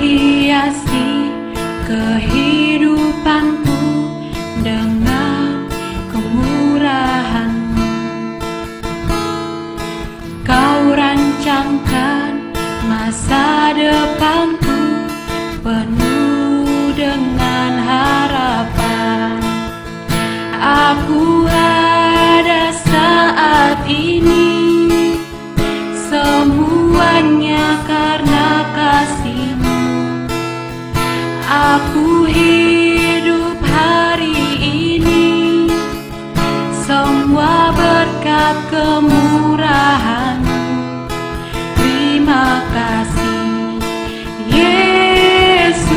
hiasi kehidupanku dengan kemurahan-Mu. Kau rancangkan masa depanku penuh dengan harapan. Aku ada saat ini, semuanya karena kasih-Mu. Aku hidup hari ini, semua berkat kemurahan-Mu. Terima kasih Yesus,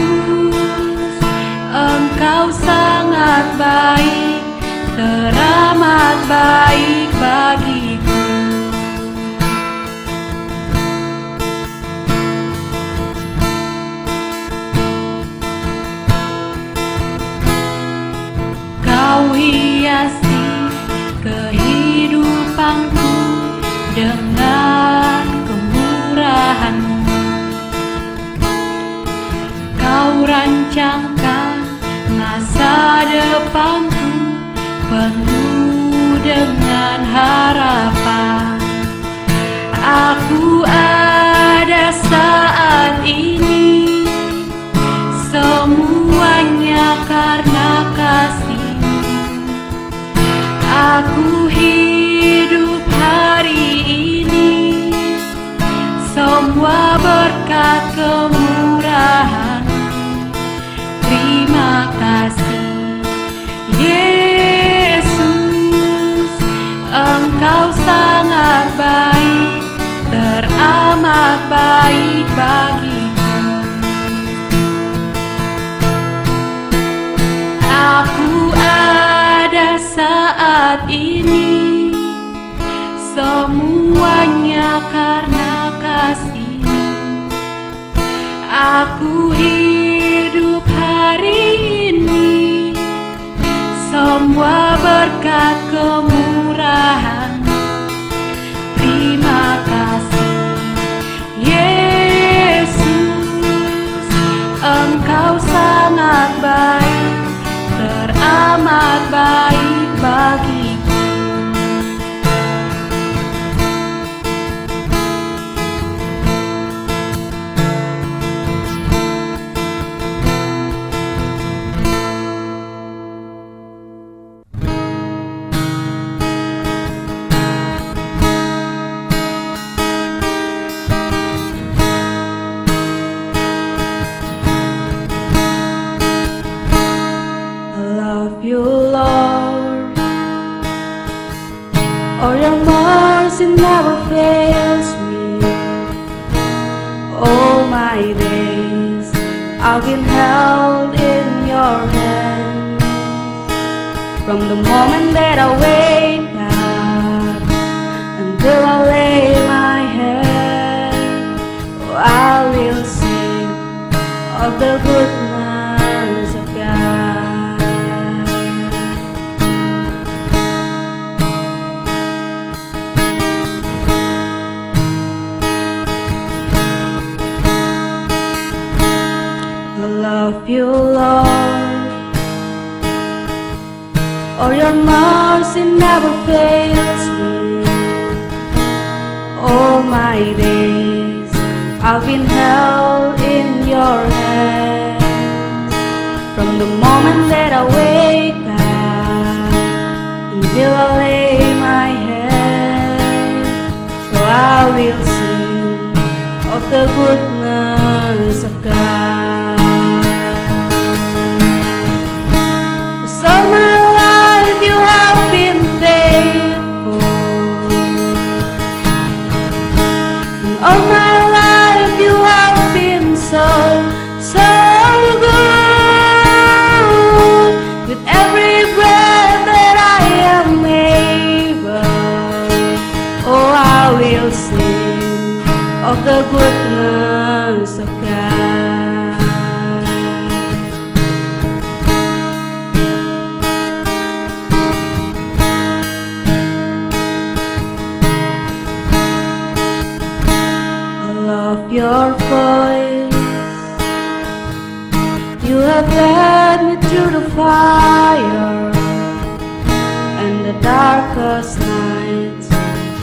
Engkau sangat baik, teramat baik bagiku. Kau hiasi kehidupanku dengan kemurahan-Mu. Kau rancangkan masa depanku penuh dengan harapan. Aku ada saat ini, semuanya karena kasih-Mu. Aku hidup hari ini, semua berkat kemurahan-Mu. Terima kasih Yesus, Engkau sangat baik, teramat baik bagiku. Aku ada saat ini, semuanya karena kasih-Mu. Aku hidup hari ini, semua berkat kemurahan-Mu. Terima kasih Yesus, Engkau sangat baik, teramat baik bagiku. You, Lord, oh, your mercy never fails me. All my days I've been held in your hands. From the moment that I wake up until I lay my head, oh, I will sing of the goodness of God. Love you, Lord, oh, your mercy never fails me. All my days I've been held in your hands. From the moment that I wake up until I lay my head, so I will sing of the goodness of God. All my life you have been faithful. All my life you have been so, so good. With every breath that I am able, oh, I will sing of the goodness of God. Your voice have led me through the fire and the darkest nights.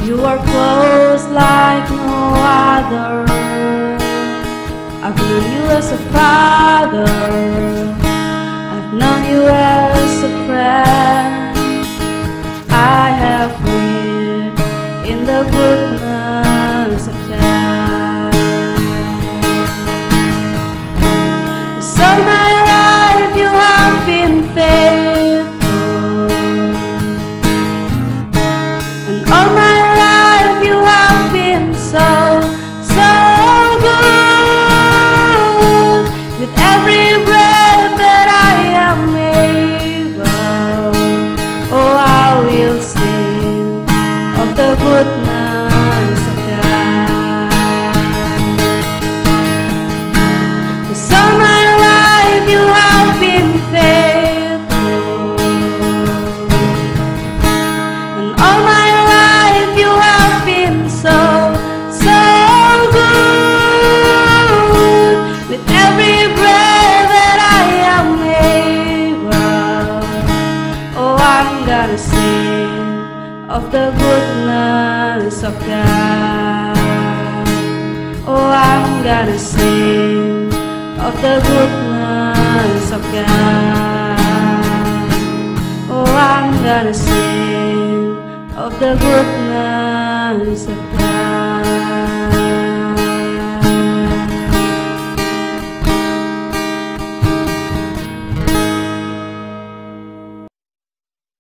You are close like no other. I've known you as a father, I've known you as a friend. I have lived in the goodness of God. So my life you have been faithful, and all my life you have been so good. With every breath that I am able, oh, I will sing of the goodness of God. 'Cause all my life you have been faithful, and all my life you have been so good. With every breath that I am able, oh, I'm gonna sing of the goodness of God. Oh, I'm gonna sing of the goodness of God. Oh, I'm gonna sing of the goodness of God.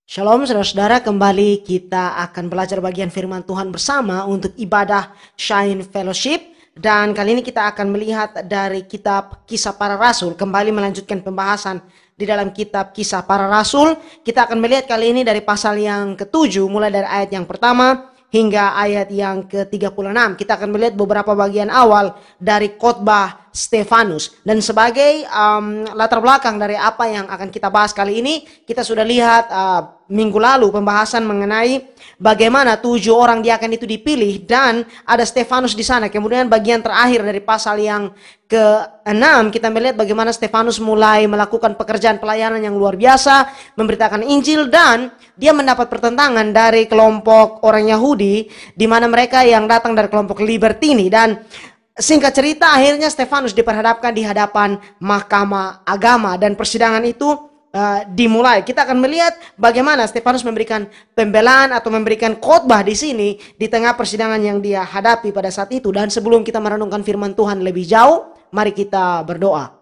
Shalom saudara-saudara, kembali kita akan belajar bagian firman Tuhan bersama untuk ibadah Shine Fellowship. Dan kali ini kita akan melihat dari kitab Kisah Para Rasul, kembali melanjutkan pembahasan di dalam kitab Kisah Para Rasul. Kita akan melihat kali ini dari pasal yang ke-7, mulai dari ayat yang pertama hingga ayat yang ke-36. Kita akan melihat beberapa bagian awal dari khotbah Stefanus. Dan sebagai latar belakang dari apa yang akan kita bahas kali ini, kita sudah lihat minggu lalu pembahasan mengenai bagaimana 7 orang diaken itu dipilih dan ada Stefanus di sana. Kemudian bagian terakhir dari pasal yang ke-6 kita melihat bagaimana Stefanus mulai melakukan pekerjaan pelayanan yang luar biasa, memberitakan Injil, dan dia mendapat pertentangan dari kelompok orang Yahudi di mana mereka yang datang dari kelompok Libertini. Dan singkat cerita, akhirnya Stefanus diperhadapkan di hadapan mahkamah agama dan persidangan itu dimulai. Kita akan melihat bagaimana Stefanus memberikan pembelaan atau memberikan khotbah di sini di tengah persidangan yang dia hadapi pada saat itu. Dan sebelum kita merenungkan firman Tuhan lebih jauh, mari kita berdoa.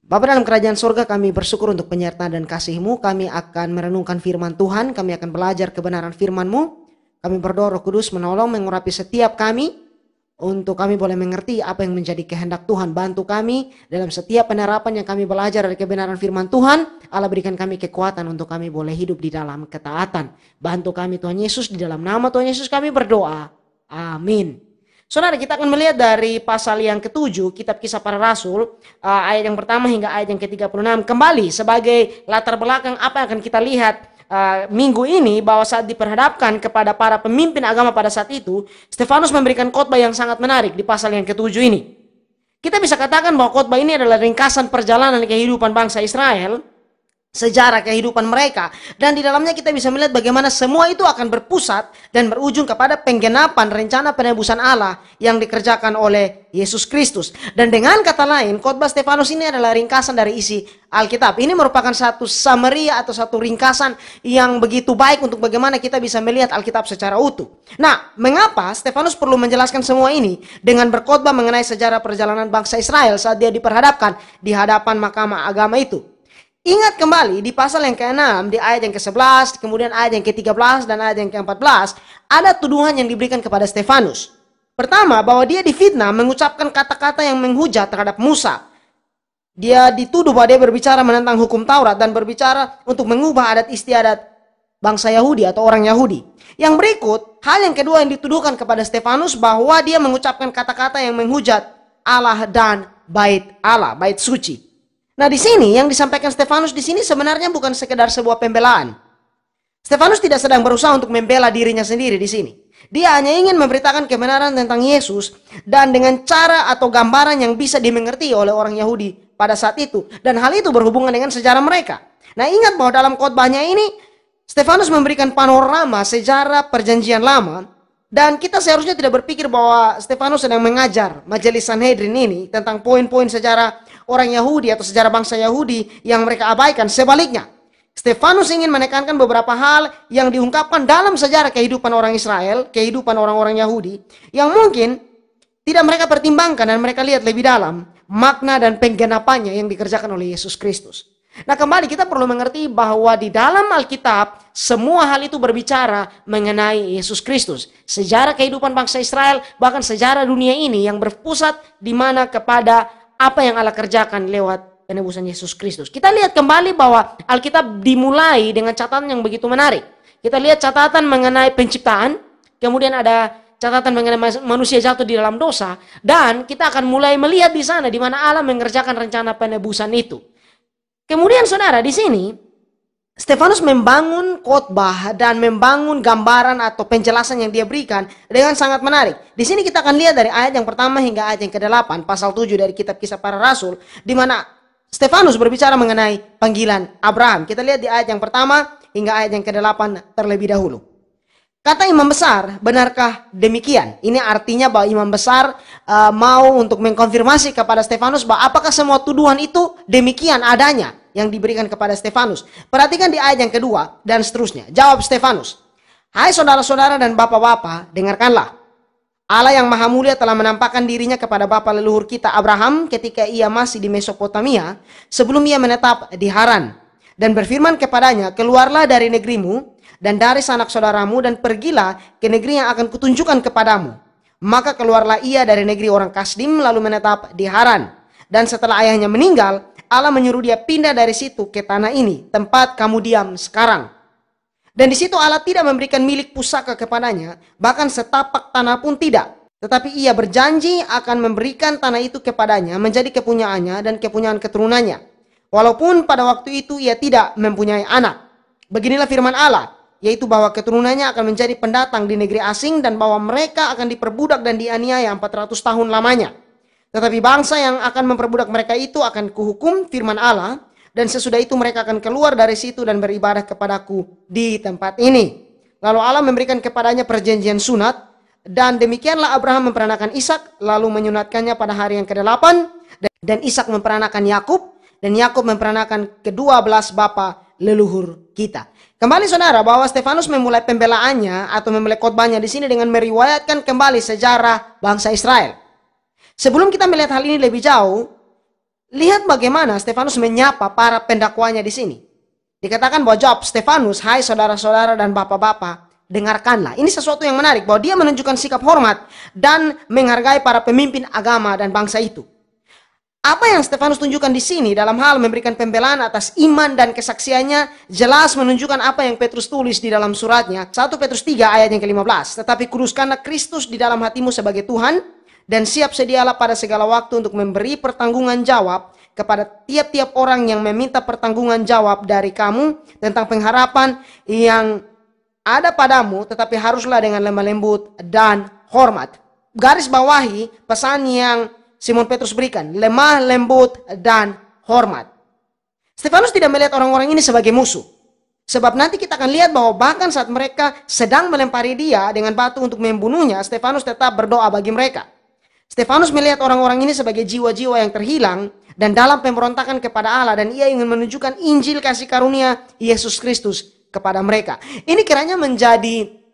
Bapa dalam kerajaan surga, kami bersyukur untuk penyertaan dan kasih-Mu. Kami akan merenungkan firman Tuhan, kami akan belajar kebenaran firman-Mu. Kami berdoa Roh Kudus menolong mengurapi setiap kami, untuk kami boleh mengerti apa yang menjadi kehendak Tuhan. Bantu kami dalam setiap penerapan yang kami belajar dari kebenaran firman Tuhan. Allah berikan kami kekuatan untuk kami boleh hidup di dalam ketaatan. Bantu kami Tuhan Yesus, di dalam nama Tuhan Yesus kami berdoa. Amin. Saudara, kita akan melihat dari pasal yang ke-7 kitab Kisah Para Rasul, ayat yang pertama hingga ayat yang ke-36. Kembali sebagai latar belakang apa yang akan kita lihat minggu ini, bahwa saat diperhadapkan kepada para pemimpin agama pada saat itu, Stefanus memberikan khotbah yang sangat menarik di pasal yang ke-7 ini. Kita bisa katakan bahwa khotbah ini adalah ringkasan perjalanan kehidupan bangsa Israel, sejarah kehidupan mereka, dan di dalamnya kita bisa melihat bagaimana semua itu akan berpusat dan berujung kepada penggenapan rencana penebusan Allah yang dikerjakan oleh Yesus Kristus. Dan dengan kata lain, khotbah Stefanus ini adalah ringkasan dari isi Alkitab. Ini merupakan satu summary atau satu ringkasan yang begitu baik untuk bagaimana kita bisa melihat Alkitab secara utuh. Nah, mengapa Stefanus perlu menjelaskan semua ini dengan berkhotbah mengenai sejarah perjalanan bangsa Israel saat dia diperhadapkan di hadapan mahkamah agama itu? Ingat kembali di pasal yang ke-6, di ayat yang ke-11, kemudian ayat yang ke-13 dan ayat yang ke-14, ada tuduhan yang diberikan kepada Stefanus. Pertama, bahwa dia difitnah mengucapkan kata-kata yang menghujat terhadap Musa. Dia dituduh bahwa dia berbicara menentang hukum Taurat dan berbicara untuk mengubah adat istiadat bangsa Yahudi atau orang Yahudi. Yang berikut, hal yang kedua yang dituduhkan kepada Stefanus, bahwa dia mengucapkan kata-kata yang menghujat Allah dan bait Allah, bait suci. Nah, di sini yang disampaikan Stefanus di sini sebenarnya bukan sekedar sebuah pembelaan. Stefanus tidak sedang berusaha untuk membela dirinya sendiri di sini. Dia hanya ingin memberitakan kebenaran tentang Yesus dan dengan cara atau gambaran yang bisa dimengerti oleh orang Yahudi pada saat itu. Dan hal itu berhubungan dengan sejarah mereka. Nah, ingat bahwa dalam khotbahnya ini Stefanus memberikan panorama sejarah perjanjian lama. Dan kita seharusnya tidak berpikir bahwa Stefanus sedang mengajar majelis Sanhedrin ini tentang poin-poin sejarah orang Yahudi atau sejarah bangsa Yahudi yang mereka abaikan. Sebaliknya, Stefanus ingin menekankan beberapa hal yang diungkapkan dalam sejarah kehidupan orang Israel, kehidupan orang-orang Yahudi, yang mungkin tidak mereka pertimbangkan dan mereka lihat lebih dalam makna dan penggenapannya yang dikerjakan oleh Yesus Kristus. Nah, kembali kita perlu mengerti bahwa di dalam Alkitab semua hal itu berbicara mengenai Yesus Kristus. Sejarah kehidupan bangsa Israel, bahkan sejarah dunia ini yang berpusat di mana kepada apa yang Allah kerjakan lewat penebusan Yesus Kristus. Kita lihat kembali bahwa Alkitab dimulai dengan catatan yang begitu menarik. Kita lihat catatan mengenai penciptaan, kemudian ada catatan mengenai manusia jatuh di dalam dosa, dan kita akan mulai melihat di sana di mana Allah mengerjakan rencana penebusan itu. Kemudian saudara, di sini Stefanus membangun khotbah dan membangun gambaran atau penjelasan yang dia berikan dengan sangat menarik. Di sini kita akan lihat dari ayat yang pertama hingga ayat yang ke-8, pasal 7 dari kitab Kisah Para Rasul, di mana Stefanus berbicara mengenai panggilan Abraham. Kita lihat di ayat yang pertama hingga ayat yang ke-8 terlebih dahulu. Kata imam besar, benarkah demikian? Ini artinya bahwa imam besar mau untuk mengkonfirmasi kepada Stefanus bahwa apakah semua tuduhan itu demikian adanya yang diberikan kepada Stefanus. Perhatikan di ayat yang kedua dan seterusnya. Jawab Stefanus, "Hai saudara-saudara dan bapak-bapak, dengarkanlah. Allah yang maha mulia telah menampakkan dirinya kepada bapa leluhur kita Abraham ketika ia masih di Mesopotamia, sebelum ia menetap di Haran. Dan berfirman kepadanya, keluarlah dari negerimu dan dari sanak saudaramu dan pergilah ke negeri yang akan kutunjukkan kepadamu. Maka keluarlah ia dari negeri orang Kasdim lalu menetap di Haran. Dan setelah ayahnya meninggal, Allah menyuruh dia pindah dari situ ke tanah ini, tempat kamu diam sekarang. Dan di situ Allah tidak memberikan milik pusaka kepadanya, bahkan setapak tanah pun tidak. Tetapi ia berjanji akan memberikan tanah itu kepadanya menjadi kepunyaannya dan kepunyaan keturunannya. Walaupun pada waktu itu ia tidak mempunyai anak. Beginilah firman Allah, yaitu bahwa keturunannya akan menjadi pendatang di negeri asing dan bahwa mereka akan diperbudak dan dianiaya 400 tahun lamanya. Tetapi bangsa yang akan memperbudak mereka itu akan kuhukum, firman Allah, dan sesudah itu mereka akan keluar dari situ dan beribadah kepadaku di tempat ini. Lalu Allah memberikan kepadanya perjanjian sunat, dan demikianlah Abraham memperanakan Ishak, lalu menyunatkannya pada hari yang ke-8, dan Ishak memperanakan Yakub, dan Yakub memperanakan ke-12 bapa leluhur kita. Kembali saudara, bahwa Stefanus memulai pembelaannya atau memulai khotbahnya di sini dengan meriwayatkan kembali sejarah bangsa Israel. Sebelum kita melihat hal ini lebih jauh, lihat bagaimana Stefanus menyapa para pendakwanya di sini. Dikatakan bahwa jawab Stefanus, "Hai saudara-saudara dan bapak-bapak, dengarkanlah." Ini sesuatu yang menarik, bahwa dia menunjukkan sikap hormat dan menghargai para pemimpin agama dan bangsa itu. Apa yang Stefanus tunjukkan di sini dalam hal memberikan pembelaan atas iman dan kesaksiannya jelas menunjukkan apa yang Petrus tulis di dalam suratnya 1 Petrus 3 ayat yang ke-15. "Tetapi kuduskanlah Kristus di dalam hatimu sebagai Tuhan, dan siap sedialah pada segala waktu untuk memberi pertanggungan jawab kepada tiap-tiap orang yang meminta pertanggungan jawab dari kamu tentang pengharapan yang ada padamu, tetapi haruslah dengan lemah lembut dan hormat." Garis bawahi pesan yang Simon Petrus berikan, lemah lembut dan hormat. Stefanus tidak melihat orang-orang ini sebagai musuh. Sebab nanti kita akan lihat bahwa bahkan saat mereka sedang melempari dia dengan batu untuk membunuhnya, Stefanus tetap berdoa bagi mereka. Stefanus melihat orang-orang ini sebagai jiwa-jiwa yang terhilang dan dalam pemberontakan kepada Allah, dan ia ingin menunjukkan Injil kasih karunia Yesus Kristus kepada mereka. Ini kiranya menjadi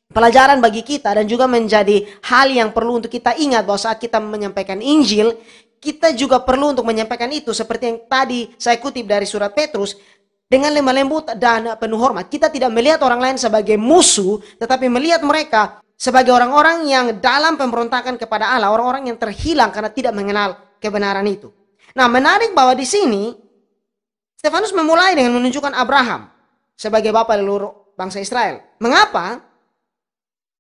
pelajaran bagi kita dan juga menjadi hal yang perlu untuk kita ingat bahwa saat kita menyampaikan Injil, kita juga perlu untuk menyampaikan itu seperti yang tadi saya kutip dari surat Petrus, dengan lemah lembut dan penuh hormat. Kita tidak melihat orang lain sebagai musuh, tetapi melihat mereka sebagai orang-orang yang dalam pemberontakan kepada Allah, orang-orang yang terhilang karena tidak mengenal kebenaran itu. Nah, menarik bahwa di sini Stefanus memulai dengan menunjukkan Abraham sebagai bapa leluhur bangsa Israel. Mengapa?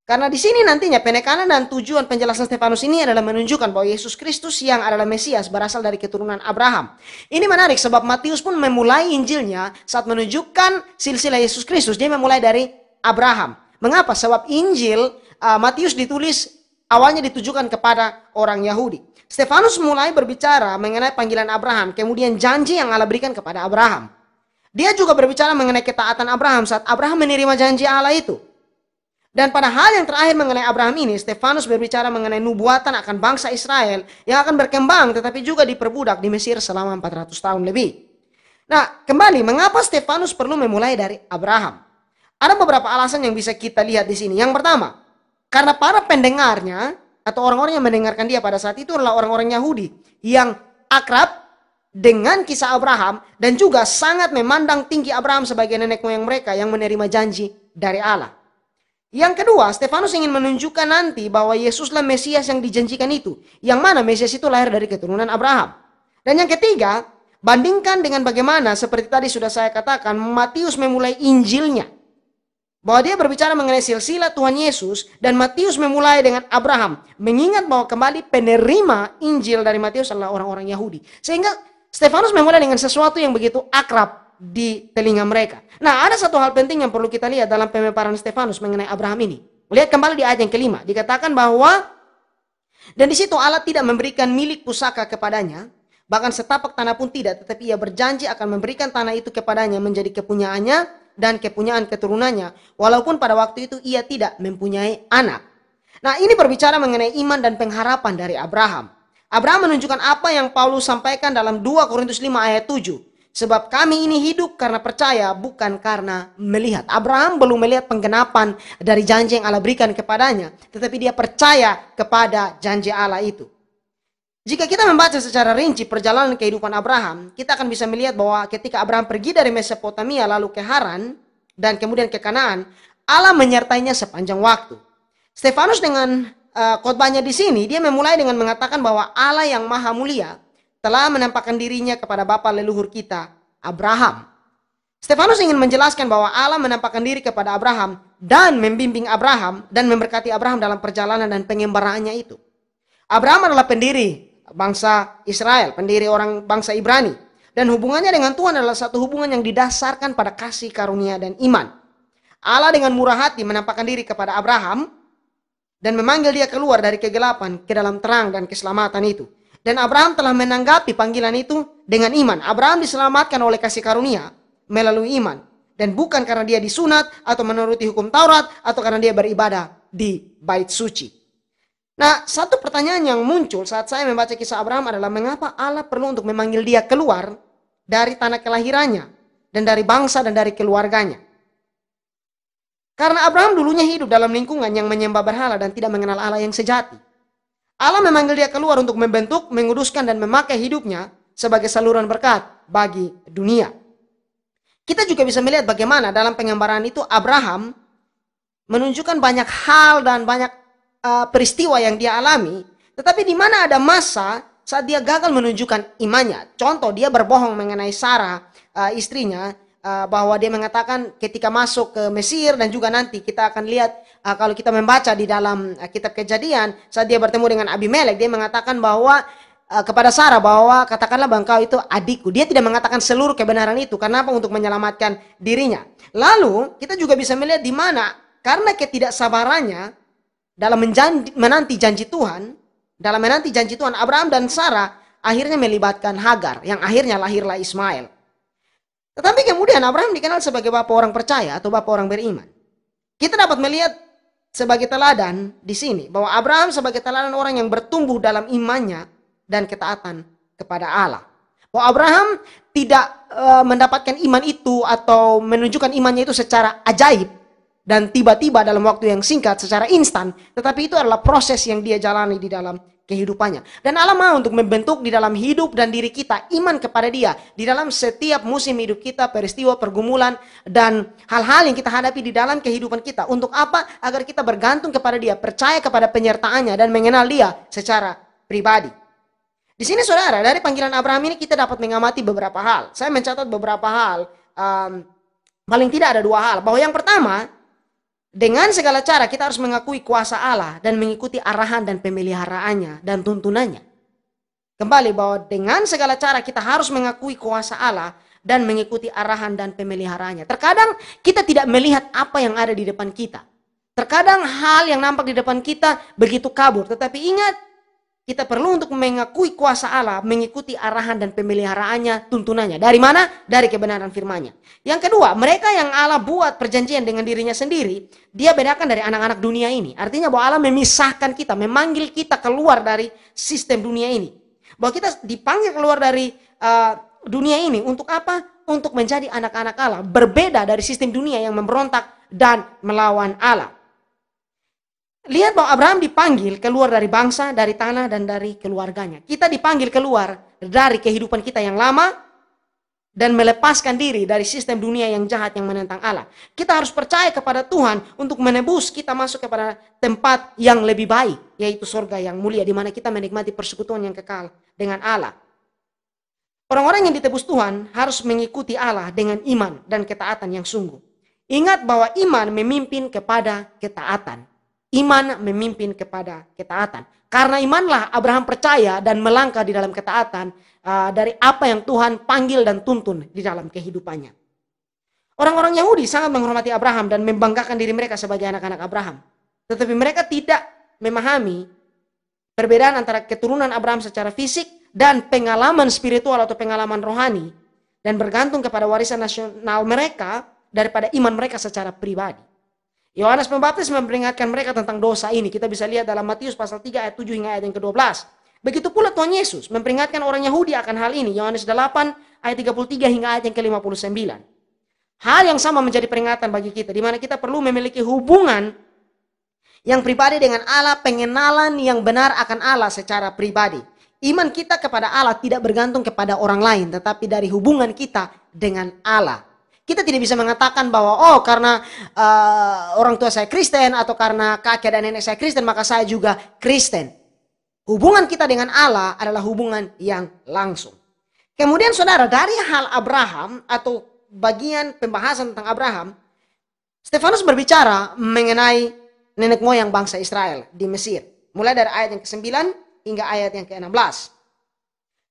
Karena di sini nantinya penekanan dan tujuan penjelasan Stefanus ini adalah menunjukkan bahwa Yesus Kristus yang adalah Mesias berasal dari keturunan Abraham. Ini menarik sebab Matius pun memulai Injilnya saat menunjukkan silsilah Yesus Kristus. Dia memulai dari Abraham. Mengapa? Sebab Injil Matius ditulis awalnya ditujukan kepada orang Yahudi. Stefanus mulai berbicara mengenai panggilan Abraham, kemudian janji yang Allah berikan kepada Abraham. Dia juga berbicara mengenai ketaatan Abraham saat Abraham menerima janji Allah itu. Dan pada hal yang terakhir mengenai Abraham ini, Stefanus berbicara mengenai nubuatan akan bangsa Israel yang akan berkembang tetapi juga diperbudak di Mesir selama 400 tahun lebih. Nah, kembali, mengapa Stefanus perlu memulai dari Abraham? Ada beberapa alasan yang bisa kita lihat di sini. Yang pertama, karena para pendengarnya atau orang-orang yang mendengarkan dia pada saat itu adalah orang-orang Yahudi yang akrab dengan kisah Abraham dan juga sangat memandang tinggi Abraham sebagai nenek moyang mereka yang menerima janji dari Allah. Yang kedua, Stefanus ingin menunjukkan nanti bahwa Yesuslah Mesias yang dijanjikan itu, yang mana Mesias itu lahir dari keturunan Abraham. Dan yang ketiga, bandingkan dengan bagaimana seperti tadi sudah saya katakan, Matius memulai Injilnya. Bahwa dia berbicara mengenai silsilah Tuhan Yesus, dan Matius memulai dengan Abraham. Mengingat bahwa kembali penerima Injil dari Matius adalah orang-orang Yahudi. Sehingga Stefanus memulai dengan sesuatu yang begitu akrab di telinga mereka. Nah, ada satu hal penting yang perlu kita lihat dalam pemaparan Stefanus mengenai Abraham ini. Lihat kembali di ayat yang kelima. Dikatakan bahwa, dan di situ Allah tidak memberikan milik pusaka kepadanya, bahkan setapak tanah pun tidak, tetapi ia berjanji akan memberikan tanah itu kepadanya menjadi kepunyaannya dan kepunyaan keturunannya, walaupun pada waktu itu ia tidak mempunyai anak. Nah, ini berbicara mengenai iman dan pengharapan dari Abraham. Abraham menunjukkan apa yang Paulus sampaikan dalam 2 Korintus 5 ayat 7. Sebab kami ini hidup karena percaya, bukan karena melihat. Abraham belum melihat penggenapan dari janji yang Allah berikan kepadanya, tetapi dia percaya kepada janji Allah itu. Jika kita membaca secara rinci perjalanan kehidupan Abraham, kita akan bisa melihat bahwa ketika Abraham pergi dari Mesopotamia lalu ke Haran dan kemudian ke Kanaan, Allah menyertainya sepanjang waktu. Stefanus dengan khotbahnya di sini, dia memulai dengan mengatakan bahwa Allah yang maha mulia telah menampakkan dirinya kepada bapa leluhur kita, Abraham. Stefanus ingin menjelaskan bahwa Allah menampakkan diri kepada Abraham dan membimbing Abraham dan memberkati Abraham dalam perjalanan dan pengembaraannya itu. Abraham adalah pendiri bangsa Israel, pendiri orang bangsa Ibrani. Dan hubungannya dengan Tuhan adalah satu hubungan yang didasarkan pada kasih karunia dan iman. Allah dengan murah hati menampakkan diri kepada Abraham dan memanggil dia keluar dari kegelapan ke dalam terang dan keselamatan itu. Dan Abraham telah menanggapi panggilan itu dengan iman. Abraham diselamatkan oleh kasih karunia melalui iman. Dan bukan karena dia disunat atau menuruti hukum Taurat atau karena dia beribadah di bait suci. Nah, satu pertanyaan yang muncul saat saya membaca kisah Abraham adalah mengapa Allah perlu untuk memanggil dia keluar dari tanah kelahirannya dan dari bangsa dan dari keluarganya. Karena Abraham dulunya hidup dalam lingkungan yang menyembah berhala dan tidak mengenal Allah yang sejati. Allah memanggil dia keluar untuk membentuk, menguduskan dan memakai hidupnya sebagai saluran berkat bagi dunia. Kita juga bisa melihat bagaimana dalam pengembaraan itu Abraham menunjukkan banyak hal dan banyak peristiwa yang dia alami, tetapi di mana ada masa saat dia gagal menunjukkan imannya. Contoh, dia berbohong mengenai Sarah, istrinya, bahwa dia mengatakan ketika masuk ke Mesir, dan juga nanti kita akan lihat kalau kita membaca di dalam kitab Kejadian, saat dia bertemu dengan Abimelek, dia mengatakan bahwa kepada Sarah bahwa katakanlah bahwa engkau itu adikku. Dia tidak mengatakan seluruh kebenaran itu. Kenapa? Untuk menyelamatkan dirinya. Lalu kita juga bisa melihat di mana karena ketidaksabarannya dalam menanti janji Tuhan, Abraham dan Sarah akhirnya melibatkan Hagar, yang akhirnya lahirlah Ismail. Tetapi kemudian Abraham dikenal sebagai bapak orang percaya atau bapak orang beriman. Kita dapat melihat sebagai teladan di sini bahwa Abraham sebagai teladan orang yang bertumbuh dalam imannya dan ketaatan kepada Allah. Bahwa Abraham tidak mendapatkan iman itu atau menunjukkan imannya itu secara ajaib dan tiba-tiba dalam waktu yang singkat secara instan, tetapi itu adalah proses yang dia jalani di dalam kehidupannya. Dan Allah mau untuk membentuk di dalam hidup dan diri kita iman kepada dia di dalam setiap musim hidup kita, peristiwa, pergumulan dan hal-hal yang kita hadapi di dalam kehidupan kita. Untuk apa? Agar kita bergantung kepada dia, percaya kepada penyertaannya dan mengenal dia secara pribadi. Di sini saudara, dari panggilan Abraham ini kita dapat mengamati beberapa hal. Saya mencatat beberapa hal, paling tidak ada 2 hal. Bahwa yang pertama, dengan segala cara kita harus mengakui kuasa Allah dan mengikuti arahan dan pemeliharaannya dan tuntunannya. Kembali bahwa dengan segala cara kita harus mengakui kuasa Allah dan mengikuti arahan dan pemeliharaannya. Terkadang kita tidak melihat apa yang ada di depan kita. Terkadang hal yang nampak di depan kita begitu kabur. Tetapi ingat, kita perlu untuk mengakui kuasa Allah, mengikuti arahan dan pemeliharaannya, tuntunannya. Dari mana? Dari kebenaran firman-Nya. Yang kedua, mereka yang Allah buat perjanjian dengan dirinya sendiri, dia bedakan dari anak-anak dunia ini. Artinya bahwa Allah memisahkan kita, memanggil kita keluar dari sistem dunia ini. Bahwa kita dipanggil keluar dari dunia ini. Untuk apa? Untuk menjadi anak-anak Allah. Berbeda dari sistem dunia yang memberontak dan melawan Allah. Lihat bahwa Abraham dipanggil keluar dari bangsa, dari tanah, dan dari keluarganya. Kita dipanggil keluar dari kehidupan kita yang lama dan melepaskan diri dari sistem dunia yang jahat yang menentang Allah. Kita harus percaya kepada Tuhan untuk menebus kita masuk kepada tempat yang lebih baik, yaitu surga yang mulia, di mana kita menikmati persekutuan yang kekal dengan Allah. Orang-orang yang ditebus Tuhan harus mengikuti Allah dengan iman dan ketaatan yang sungguh. Ingat bahwa iman memimpin kepada ketaatan. Iman memimpin kepada ketaatan. Karena imanlah Abraham percaya dan melangkah di dalam ketaatan dari apa yang Tuhan panggil dan tuntun di dalam kehidupannya. Orang-orang Yahudi sangat menghormati Abraham dan membanggakan diri mereka sebagai anak-anak Abraham. Tetapi mereka tidak memahami perbedaan antara keturunan Abraham secara fisik dan pengalaman spiritual atau pengalaman rohani, dan bergantung kepada warisan nasional mereka daripada iman mereka secara pribadi. Yohanes Pembaptis memperingatkan mereka tentang dosa ini. Kita bisa lihat dalam Matius pasal 3 ayat 7 hingga ayat yang ke-12. Begitu pula Tuhan Yesus memperingatkan orang Yahudi akan hal ini. Yohanes 8 ayat 33 hingga ayat yang ke-59. Hal yang sama menjadi peringatan bagi kita, di mana kita perlu memiliki hubungan yang pribadi dengan Allah, pengenalan yang benar akan Allah secara pribadi. Iman kita kepada Allah tidak bergantung kepada orang lain, tetapi dari hubungan kita dengan Allah. Kita tidak bisa mengatakan bahwa karena orang tua saya Kristen atau karena kakek dan nenek saya Kristen maka saya juga Kristen. Hubungan kita dengan Allah adalah hubungan yang langsung. Kemudian saudara, dari hal Abraham atau bagian pembahasan tentang Abraham, Stefanus berbicara mengenai nenek moyang bangsa Israel di Mesir. Mulai dari ayat yang ke-9 hingga ayat yang ke-16.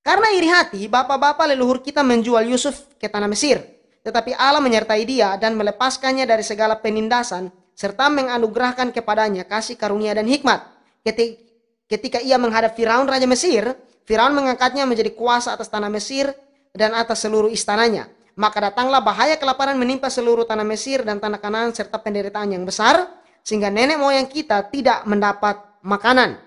Karena iri hati, bapak-bapak leluhur kita menjual Yusuf ke tanah Mesir. Tetapi Allah menyertai dia dan melepaskannya dari segala penindasan, serta menganugerahkan kepadanya kasih karunia dan hikmat. Ketika ia menghadap Firaun Raja Mesir, Firaun mengangkatnya menjadi kuasa atas tanah Mesir dan atas seluruh istananya. Maka datanglah bahaya kelaparan menimpa seluruh tanah Mesir dan tanah Kanaan serta penderitaan yang besar, sehingga nenek moyang kita tidak mendapat makanan.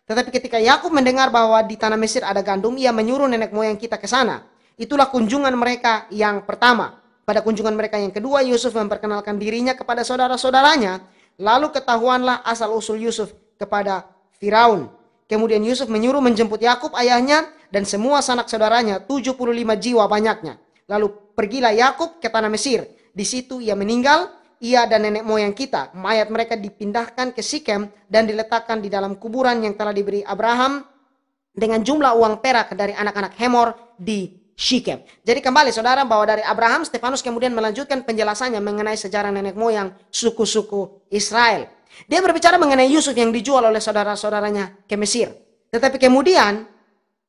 Tetapi ketika Yakub mendengar bahwa di tanah Mesir ada gandum, ia menyuruh nenek moyang kita ke sana. Itulah kunjungan mereka yang pertama. Pada kunjungan mereka yang kedua, Yusuf memperkenalkan dirinya kepada saudara-saudaranya. Lalu ketahuanlah asal-usul Yusuf kepada Firaun. Kemudian Yusuf menyuruh menjemput Yakub ayahnya dan semua sanak saudaranya, 75 jiwa banyaknya. Lalu pergilah Yakub ke tanah Mesir. Di situ ia meninggal, ia dan nenek moyang kita. Mayat mereka dipindahkan ke Sikem dan diletakkan di dalam kuburan yang telah diberi Abraham dengan jumlah uang perak dari anak-anak Hemor di Shikem. Jadi kembali saudara, bahwa dari Abraham, Stefanus kemudian melanjutkan penjelasannya mengenai sejarah nenek moyang suku-suku Israel. Dia berbicara mengenai Yusuf yang dijual oleh saudara-saudaranya ke Mesir. Tetapi kemudian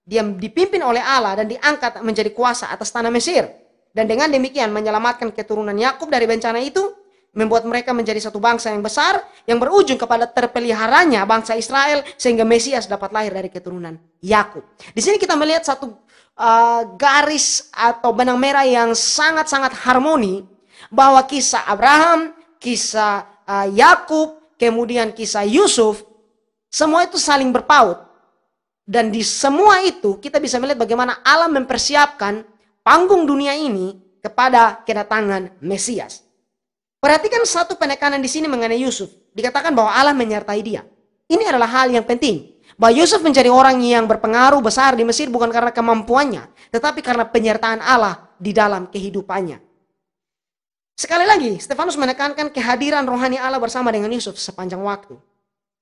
dia dipimpin oleh Allah dan diangkat menjadi kuasa atas tanah Mesir. Dan dengan demikian menyelamatkan keturunan Yakub dari bencana itu, membuat mereka menjadi satu bangsa yang besar yang berujung kepada terpeliharanya bangsa Israel sehingga Mesias dapat lahir dari keturunan Yakub. Di sini kita melihat satu garis atau benang merah yang sangat-sangat harmoni, bahwa kisah Abraham, kisah Yakub, kemudian kisah Yusuf, semua itu saling berpaut. Dan di semua itu kita bisa melihat bagaimana Allah mempersiapkan panggung dunia ini kepada kedatangan Mesias. Perhatikan satu penekanan di sini mengenai Yusuf. Dikatakan bahwa Allah menyertai dia. Ini adalah hal yang penting. Bahwa Yusuf menjadi orang yang berpengaruh besar di Mesir bukan karena kemampuannya, tetapi karena penyertaan Allah di dalam kehidupannya. Sekali lagi, Stefanus menekankan kehadiran rohani Allah bersama dengan Yusuf sepanjang waktu.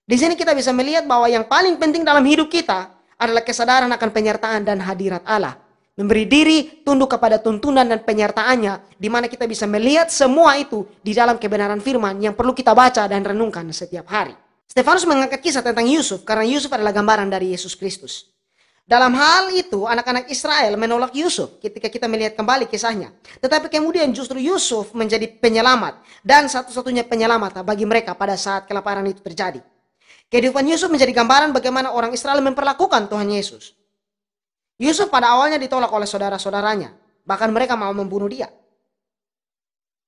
Di sini kita bisa melihat bahwa yang paling penting dalam hidup kita adalah kesadaran akan penyertaan dan hadirat Allah. Memberi diri tunduk kepada tuntunan dan penyertaannya, di mana kita bisa melihat semua itu di dalam kebenaran firman yang perlu kita baca dan renungkan setiap hari. Stefanus mengangkat kisah tentang Yusuf karena Yusuf adalah gambaran dari Yesus Kristus. Dalam hal itu, anak-anak Israel menolak Yusuf ketika kita melihat kembali kisahnya. Tetapi kemudian justru Yusuf menjadi penyelamat dan satu-satunya penyelamat bagi mereka pada saat kelaparan itu terjadi. Kehidupan Yusuf menjadi gambaran bagaimana orang Israel memperlakukan Tuhan Yesus. Yusuf pada awalnya ditolak oleh saudara-saudaranya, bahkan mereka mau membunuh dia.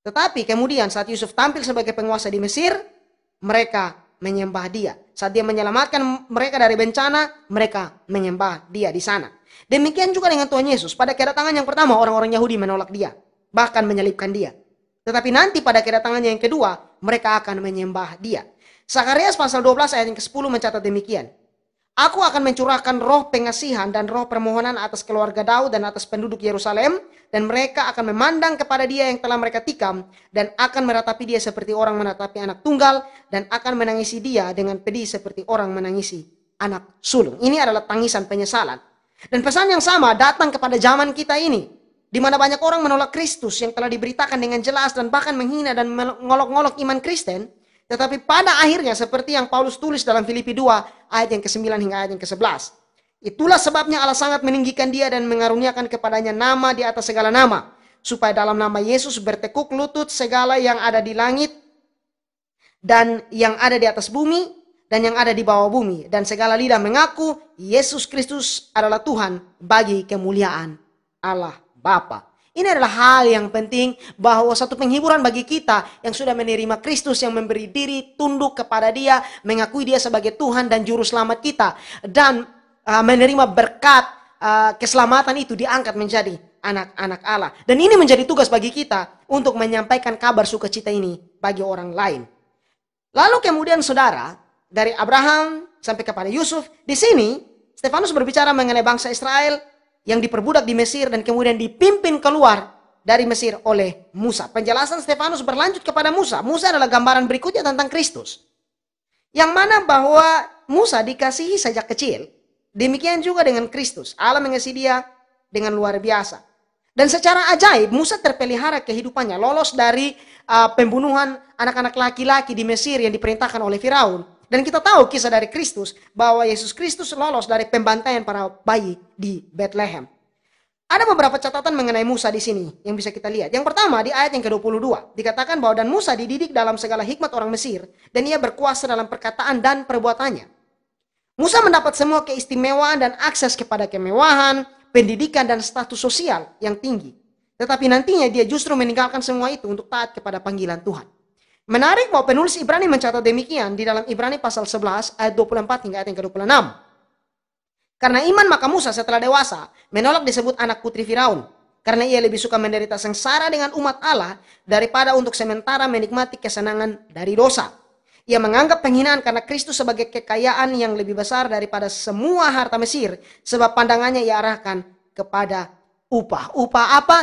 Tetapi kemudian saat Yusuf tampil sebagai penguasa di Mesir, mereka menyembah dia. Saat dia menyelamatkan mereka dari bencana, mereka menyembah dia di sana. Demikian juga dengan Tuhan Yesus. Pada kedatangan yang pertama, orang-orang Yahudi menolak dia, bahkan menyalibkan dia. Tetapi nanti pada kedatangannya yang kedua, mereka akan menyembah dia. Zakarias pasal 12 ayat yang ke-10 mencatat demikian. Aku akan mencurahkan roh pengasihan dan roh permohonan atas keluarga Daud dan atas penduduk Yerusalem, dan mereka akan memandang kepada dia yang telah mereka tikam, dan akan meratapi dia seperti orang meratapi anak tunggal, dan akan menangisi dia dengan pedih seperti orang menangisi anak sulung. Ini adalah tangisan penyesalan. Dan pesan yang sama datang kepada zaman kita ini, di mana banyak orang menolak Kristus yang telah diberitakan dengan jelas dan bahkan menghina dan mengolok-ngolok iman Kristen. Tetapi pada akhirnya seperti yang Paulus tulis dalam Filipi 2 ayat yang ke-9 hingga ayat yang ke-11. Itulah sebabnya Allah sangat meninggikan dia dan mengaruniakan kepadanya nama di atas segala nama. Supaya dalam nama Yesus bertekuk lutut segala yang ada di langit dan yang ada di atas bumi dan yang ada di bawah bumi. Dan segala lidah mengaku Yesus Kristus adalah Tuhan bagi kemuliaan Allah Bapa. Ini adalah hal yang penting, bahwa satu penghiburan bagi kita yang sudah menerima Kristus, yang memberi diri tunduk kepada dia, mengakui dia sebagai Tuhan dan Juru Selamat kita, dan menerima berkat keselamatan itu, diangkat menjadi anak-anak Allah. Dan ini menjadi tugas bagi kita untuk menyampaikan kabar sukacita ini bagi orang lain. Lalu kemudian saudara, dari Abraham sampai kepada Yusuf, di sini Stefanus berbicara mengenai bangsa Israel yang diperbudak di Mesir dan kemudian dipimpin keluar dari Mesir oleh Musa. Penjelasan Stefanus berlanjut kepada Musa. Musa adalah gambaran berikutnya tentang Kristus, yang mana bahwa Musa dikasihi sejak kecil. Demikian juga dengan Kristus. Allah mengasihi dia dengan luar biasa. Dan secara ajaib Musa terpelihara kehidupannya, lolos dari pembunuhan anak-anak laki-laki di Mesir yang diperintahkan oleh Firaun. Dan kita tahu kisah dari Kristus, bahwa Yesus Kristus lolos dari pembantaian para bayi di Bethlehem. Ada beberapa catatan mengenai Musa di sini yang bisa kita lihat. Yang pertama, di ayat yang ke-22 dikatakan bahwa dan Musa dididik dalam segala hikmat orang Mesir, dan ia berkuasa dalam perkataan dan perbuatannya. Musa mendapat semua keistimewaan dan akses kepada kemewahan, pendidikan dan status sosial yang tinggi. Tetapi nantinya dia justru meninggalkan semua itu untuk taat kepada panggilan Tuhan. Menarik bahwa penulis Ibrani mencatat demikian di dalam Ibrani pasal 11 ayat 24 hingga ayat yang ke-26. Karena iman maka Musa setelah dewasa menolak disebut anak putri Firaun, karena ia lebih suka menderita sengsara dengan umat Allah daripada untuk sementara menikmati kesenangan dari dosa. Ia menganggap penghinaan karena Kristus sebagai kekayaan yang lebih besar daripada semua harta Mesir, sebab pandangannya ia arahkan kepada upah. Upah apa?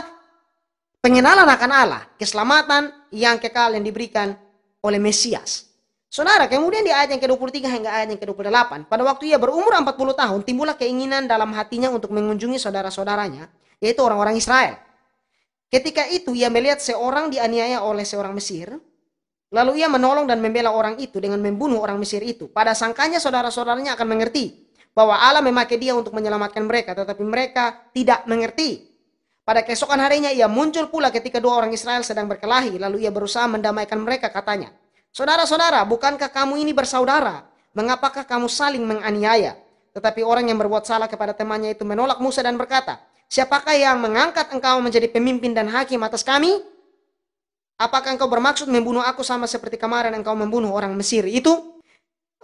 Pengenalan akan Allah, keselamatan yang kekal yang diberikan oleh Mesias. Saudara, kemudian di ayat yang ke-23 hingga ayat yang ke-28, pada waktu ia berumur 40 tahun, timbullah keinginan dalam hatinya untuk mengunjungi saudara-saudaranya, yaitu orang-orang Israel. Ketika itu ia melihat seorang dianiaya oleh seorang Mesir, lalu ia menolong dan membela orang itu dengan membunuh orang Mesir itu. Pada sangkanya saudara-saudaranya akan mengerti bahwa Allah memakai dia untuk menyelamatkan mereka, tetapi mereka tidak mengerti. Pada keesokan harinya ia muncul pula ketika dua orang Israel sedang berkelahi. Lalu ia berusaha mendamaikan mereka, katanya, saudara-saudara, bukankah kamu ini bersaudara? Mengapakah kamu saling menganiaya? Tetapi orang yang berbuat salah kepada temannya itu menolak Musa dan berkata, siapakah yang mengangkat engkau menjadi pemimpin dan hakim atas kami? Apakah engkau bermaksud membunuh aku sama seperti kemarin engkau membunuh orang Mesir itu?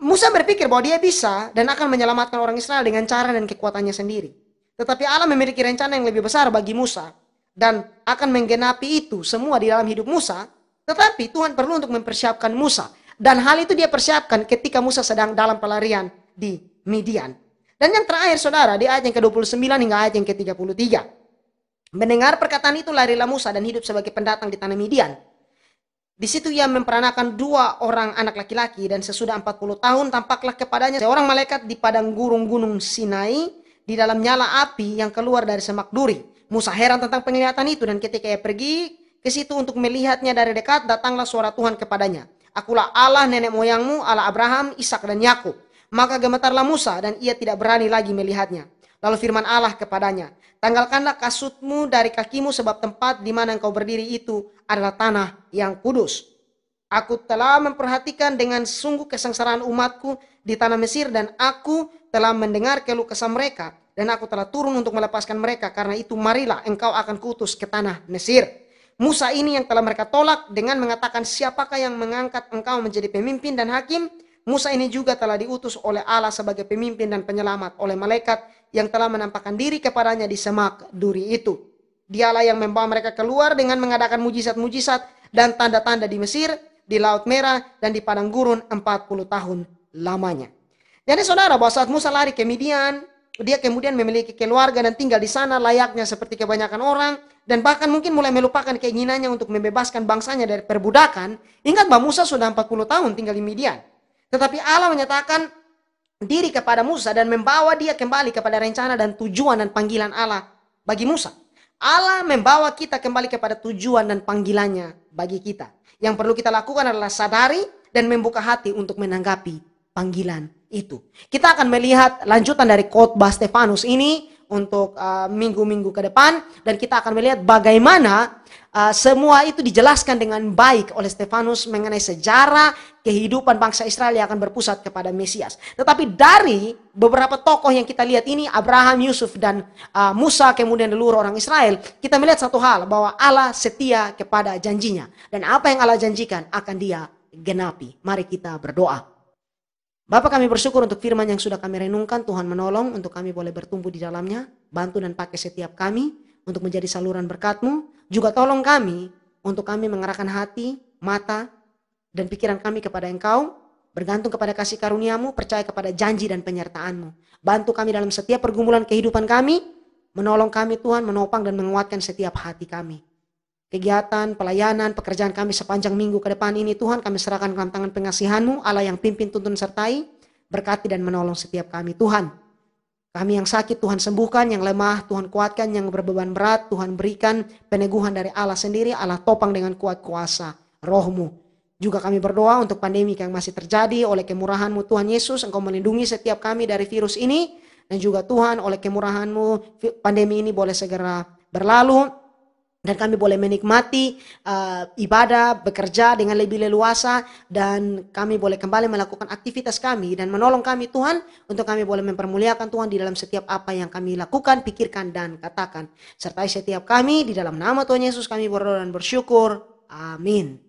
Musa berpikir bahwa dia bisa dan akan menyelamatkan orang Israel dengan cara dan kekuatannya sendiri. Tetapi Allah memiliki rencana yang lebih besar bagi Musa dan akan menggenapi itu semua di dalam hidup Musa. Tetapi Tuhan perlu untuk mempersiapkan Musa, dan hal itu dia persiapkan ketika Musa sedang dalam pelarian di Midian. Dan yang terakhir saudara, di ayat yang ke-29 hingga ayat yang ke-33. Mendengar perkataan itu larilah Musa dan hidup sebagai pendatang di tanah Midian. Di situ ia memperanakan 2 orang anak laki-laki, dan sesudah 40 tahun tampaklah kepadanya seorang malaikat di padang gurun gunung Sinai, di dalam nyala api yang keluar dari semak duri. Musa heran tentang penglihatan itu, dan ketika ia pergi ke situ untuk melihatnya dari dekat, datanglah suara Tuhan kepadanya. Akulah Allah nenek moyangmu, Allah Abraham, Ishak dan Yakub. Maka gemetarlah Musa dan ia tidak berani lagi melihatnya. Lalu firman Allah kepadanya, tanggalkanlah kasutmu dari kakimu sebab tempat di mana engkau berdiri itu adalah tanah yang kudus. Aku telah memperhatikan dengan sungguh kesengsaraan umatku di tanah Mesir dan aku telah mendengar keluh kesah mereka dan aku telah turun untuk melepaskan mereka. Karena itu marilah engkau akan kuutus ke tanah Mesir. Musa ini yang telah mereka tolak dengan mengatakan siapakah yang mengangkat engkau menjadi pemimpin dan hakim. Musa ini juga telah diutus oleh Allah sebagai pemimpin dan penyelamat oleh malaikat yang telah menampakkan diri kepadanya di semak duri itu. Dialah yang membawa mereka keluar dengan mengadakan mujizat-mujizat dan tanda-tanda di Mesir, di Laut Merah, dan di padang gurun 40 tahun lamanya. Jadi saudara, bahwa saat Musa lari ke Midian, dia kemudian memiliki keluarga dan tinggal di sana layaknya seperti kebanyakan orang, dan bahkan mungkin mulai melupakan keinginannya untuk membebaskan bangsanya dari perbudakan. Ingat bahwa Musa sudah 40 tahun tinggal di Midian. Tetapi Allah menyatakan diri kepada Musa dan membawa dia kembali kepada rencana dan tujuan dan panggilan Allah bagi Musa. Allah membawa kita kembali kepada tujuan dan panggilannya bagi kita. Yang perlu kita lakukan adalah sadari dan membuka hati untuk menanggapi panggilan itu. Kita akan melihat lanjutan dari khotbah Stefanus ini untuk minggu-minggu ke depan. Dan kita akan melihat bagaimana semua itu dijelaskan dengan baik oleh Stefanus mengenai sejarah kehidupan bangsa Israel yang akan berpusat kepada Mesias. Tetapi dari beberapa tokoh yang kita lihat ini, Abraham, Yusuf, dan Musa, kemudian seluruh orang Israel, kita melihat satu hal, bahwa Allah setia kepada janjinya. Dan apa yang Allah janjikan akan dia genapi. Mari kita berdoa. Bapa, kami bersyukur untuk firman yang sudah kami renungkan. Tuhan menolong untuk kami boleh bertumbuh di dalamnya. Bantu dan pakai setiap kami untuk menjadi saluran berkat-Mu. Juga tolong kami untuk kami mengerahkan hati, mata, dan pikiran kami kepada Engkau. Bergantung kepada kasih karunia-Mu, percaya kepada janji dan penyertaan-Mu. Bantu kami dalam setiap pergumulan kehidupan kami. Menolong kami Tuhan, menopang dan menguatkan setiap hati kami. Kegiatan, pelayanan, pekerjaan kami sepanjang minggu ke depan ini Tuhan, kami serahkan dalam tangan pengasihan-Mu, Allah yang pimpin, tuntun, sertai, berkati dan menolong setiap kami Tuhan. Kami yang sakit Tuhan sembuhkan, yang lemah Tuhan kuatkan, yang berbeban berat Tuhan berikan peneguhan dari Allah sendiri, Allah topang dengan kuat kuasa Roh-Mu. Juga kami berdoa untuk pandemi yang masih terjadi, oleh kemurahan-Mu Tuhan Yesus, Engkau melindungi setiap kami dari virus ini, dan juga Tuhan oleh kemurahan-Mu pandemi ini boleh segera berlalu. Dan kami boleh menikmati ibadah, bekerja dengan lebih leluasa. Dan kami boleh kembali melakukan aktivitas kami. Dan menolong kami Tuhan. Untuk kami boleh mempermuliakan Tuhan di dalam setiap apa yang kami lakukan, pikirkan, dan katakan. Sertai setiap kami. Di dalam nama Tuhan Yesus kami berdoa dan bersyukur. Amin.